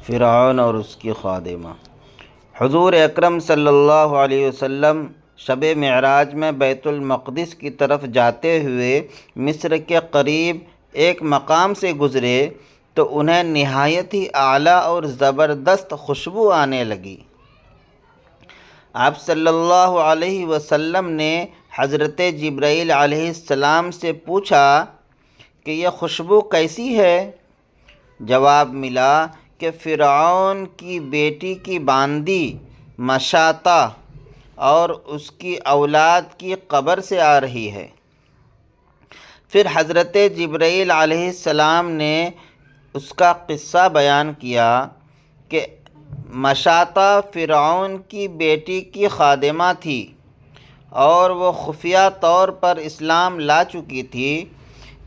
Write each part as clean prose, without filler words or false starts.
فرعون اور اس کی خادمہ۔ حضور اکرم صلی اللہ علیہ وسلم شب معراج میں بیت المقدس کی طرف جاتے ہوئے مصر کے قریب ایک مقام سے گزرے تو انہیں نہایت ہی اعلیٰ اور زبردست خوشبو آنے لگی۔ آپ صلی اللہ علیہ وسلم نے حضرت جبرائیل علیہ السلام سے پوچھا کہ یہ خوشبو کیسی ہے؟ جواب ملا کہ فرعون کی بیٹی کی باندی مشاطہ اور اس کی اولاد کی قبر سے آ رہی ہے۔ پھر حضرت جبرائیل علیہ السلام نے اس کا قصہ بیان کیا کہ مشاطہ فرعون کی بیٹی کی خادمہ تھی اور وہ خفیہ طور پر اسلام لا چکی تھی۔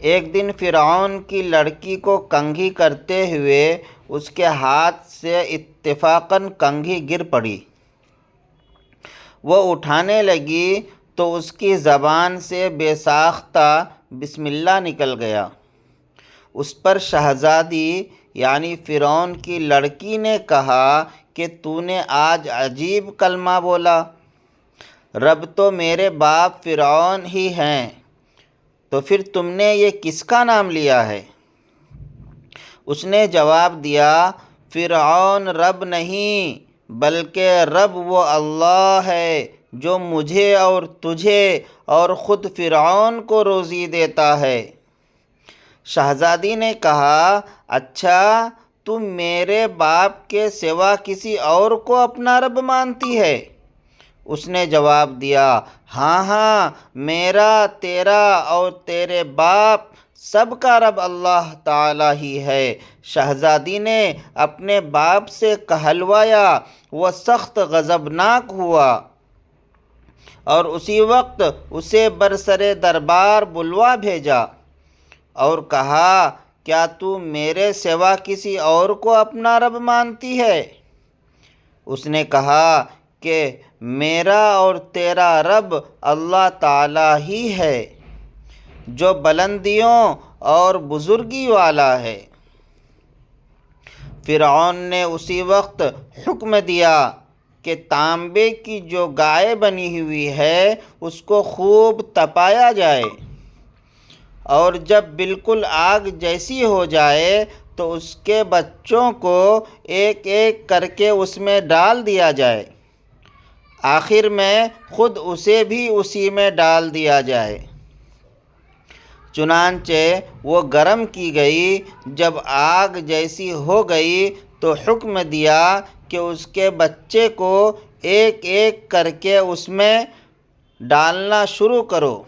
ایک دن فرعون کی لڑکی کو کنگھی کرتے ہوئے اس کے ہاتھ سے اتفاقاً کنگھی گر پڑی۔ وہ اٹھانے لگی تو اس کی زبان سے بے ساختہ بسم اللہ نکل گیا۔ اس پر شہزادی یعنی فرعون کی لڑکی نے کہا کہ تو نے آج عجیب کلمہ بولا، رب تو میرے باپ فرعون ہی ہیں، تو پھر تم نے یہ کس کا نام لیا ہے؟ اس نے جواب دیا، فرعون رب نہیں بلکہ رب وہ اللہ ہے جو مجھے اور تجھے اور خود فرعون کو روزی دیتا ہے۔ شہزادی نے کہا، اچھا تم میرے باپ کے سوا کسی اور کو اپنا رب مانتی ہے؟ اس نے جواب دیا، ہاں ہاں، میرا، تیرا اور تیرے باپ سب کا رب اللہ تعالیٰ ہی ہے۔ شہزادی نے اپنے باپ سے کہلوایا، وہ سخت غضبناک ہوا اور اسی وقت اسے برسر دربار بلوا بھیجا اور کہا، کیا تو میرے سوا کسی اور کو اپنا رب مانتی ہے؟ اس نے کہا کہ میرا اور تیرا رب اللہ تعالیٰ ہی ہے جو بلندیوں اور بزرگی والا ہے۔ فرعون نے اسی وقت حکم دیا کہ تانبے کی جو گائے بنی ہوئی ہے اس کو خوب تپایا جائے، اور جب بالکل آگ جیسی ہو جائے تو اس کے بچوں کو ایک ایک کر کے اس میں ڈال دیا جائے، آخر میں خود اسے بھی اسی میں ڈال دیا جائے۔ چنانچہ وہ گرم کی گئی، جب آگ جیسی ہو گئی تو حکم دیا کہ اس کے بچے کو ایک ایک کر کے اس میں ڈالنا شروع کرو۔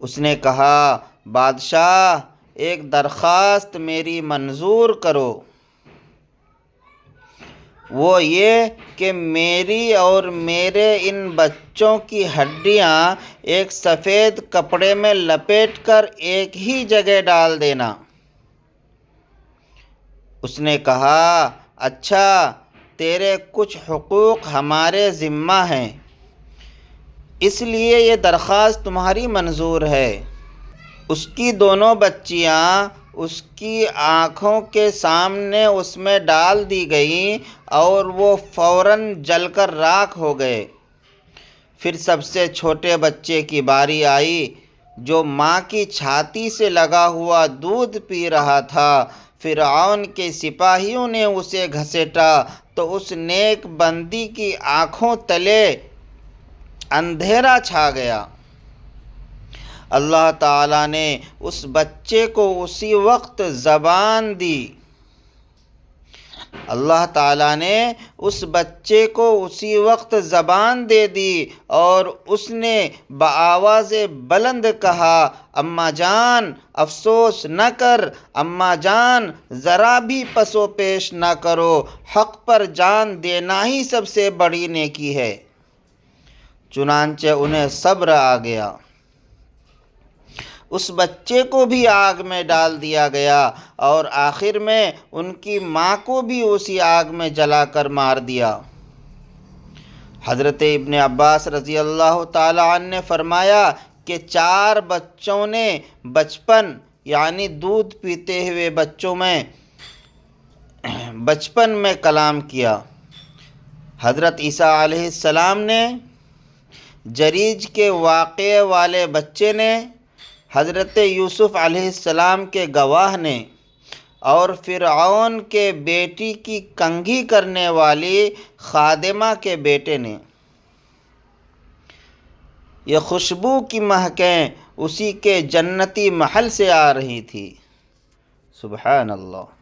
اس نے کہا، بادشاہ ایک درخواست میری منظور کرو، وہ یہ کہ میری اور میرے ان بچوں کی ہڈیاں ایک سفید کپڑے میں لپیٹ کر ایک ہی جگہ ڈال دینا۔ اس نے کہا، اچھا تیرے کچھ حقوق ہمارے ذمہ ہیں، اس لیے یہ درخواست تمہاری منظور ہے۔ اس کی دونوں بچیاں اس کی آنکھوں کے سامنے اس میں ڈال دی گئیں اور وہ فوراً جل کر راکھ ہو گئے۔ پھر سب سے چھوٹے بچے کی باری آئی جو ماں کی چھاتی سے لگا ہوا دودھ پی رہا تھا۔ فرعون کے سپاہیوں نے اسے گھسیٹا تو اس نیک بندی کی آنکھوں تلے اندھیرا چھا گیا۔ اللہ تعالیٰ نے اس بچے کو اسی وقت زبان دی۔ اللہ تعالیٰ نے اس بچے کو اسی وقت زبان دے دی اور اس نے بآواز بلند کہا، اماں جان افسوس نہ کر، اماں جان ذرا بھی پس و پیش نہ کرو، حق پر جان دینا ہی سب سے بڑی نیکی ہے۔ چنانچہ انہیں صبر آ گیا۔ اس بچے کو بھی آگ میں ڈال دیا گیا اور آخر میں ان کی ماں کو بھی اسی آگ میں جلا کر مار دیا۔ حضرت ابن عباس رضی اللہ تعالی عنہ نے فرمایا کہ 4 بچوں نے بچپن یعنی دودھ پیتے ہوئے بچوں میں بچپن میں کلام کیا۔ حضرت عیسیٰ علیہ السلام نے، جریج کے واقعے والے بچے نے، حضرت یوسف علیہ السلام کے گواہ نے، اور فرعون کے بیٹی کی کنگھی کرنے والی خادمہ کے بیٹے نے۔ یہ خوشبو کی مہکیں اسی کے جنتی محل سے آ رہی تھی۔ سبحان اللہ۔